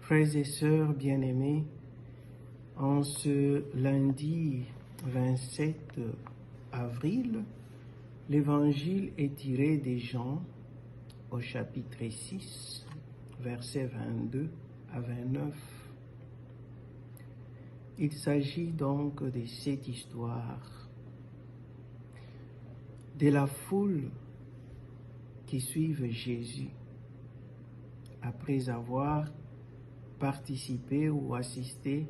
Frères et sœurs bien-aimés, en ce lundi 27 avril, l'évangile est tiré des Jean au chapitre 6, versets 22 à 29. Il s'agit donc de cette histoire de la foule qui suivent Jésus après avoir participé ou assisté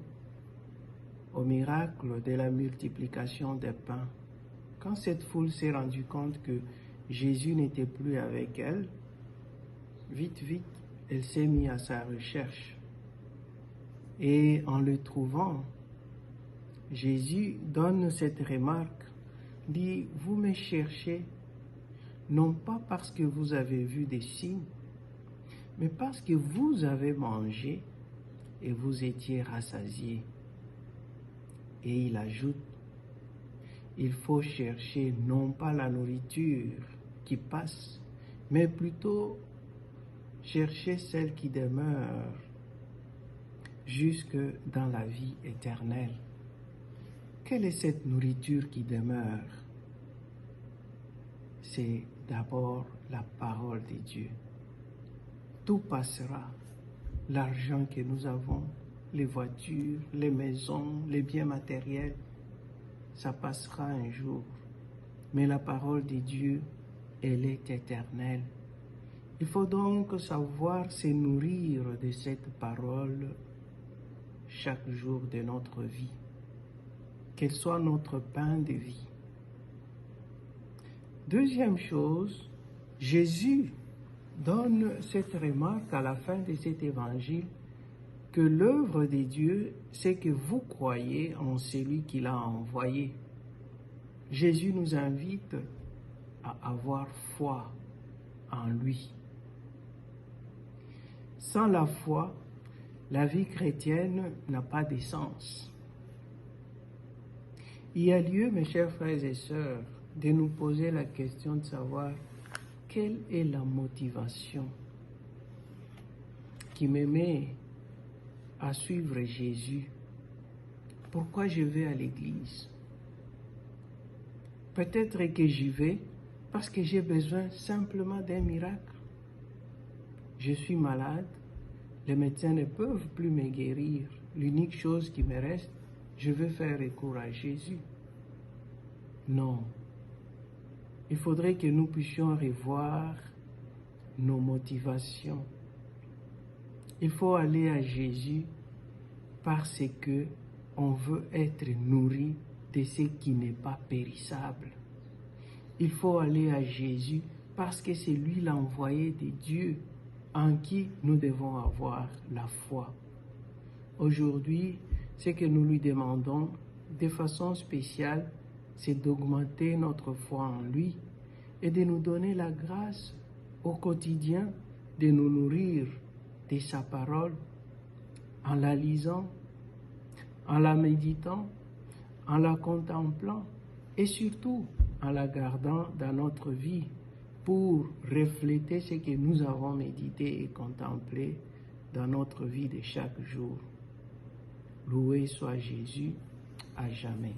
au miracle de la multiplication des pains. Quand cette foule s'est rendue compte que Jésus n'était plus avec elle, vite, elle s'est mise à sa recherche. Et en le trouvant, Jésus donne cette remarque, dit « Vous me cherchez, non pas parce que vous avez vu des signes, mais parce que vous avez mangé et vous étiez rassasiés. » Et il ajoute, il faut chercher non pas la nourriture qui passe, mais plutôt chercher celle qui demeure jusque dans la vie éternelle. Quelle est cette nourriture qui demeure? C'est d'abord la parole de Dieu. Tout passera, l'argent que nous avons, les voitures, les maisons, les biens matériels, ça passera un jour. Mais la parole de Dieu, elle est éternelle. Il faut donc savoir se nourrir de cette parole chaque jour de notre vie, qu'elle soit notre pain de vie. Deuxième chose, Jésus donne cette remarque à la fin de cet évangile, que l'œuvre de Dieu, c'est que vous croyez en celui qui l'a envoyé. Jésus nous invite à avoir foi en lui. Sans la foi, la vie chrétienne n'a pas de sens. Il y a lieu, mes chers frères et sœurs, de nous poser la question de savoir quelle est la motivation qui me met à suivre Jésus. Pourquoi je vais à l'église? Peut-être que j'y vais parce que j'ai besoin simplement d'un miracle. Je suis malade, les médecins ne peuvent plus me guérir. L'unique chose qui me reste, je veux faire recours à Jésus. Non. Il faudrait que nous puissions revoir nos motivations. Il faut aller à Jésus parce que on veut être nourri de ce qui n'est pas périssable. Il faut aller à Jésus parce que c'est lui l'envoyé de Dieu en qui nous devons avoir la foi. Aujourd'hui, ce que nous lui demandons de façon spéciale, c'est d'augmenter notre foi en lui et de nous donner la grâce au quotidien de nous nourrir de sa parole en la lisant, en la méditant, en la contemplant et surtout en la gardant dans notre vie pour refléter ce que nous avons médité et contemplé dans notre vie de chaque jour. Loué soit Jésus à jamais.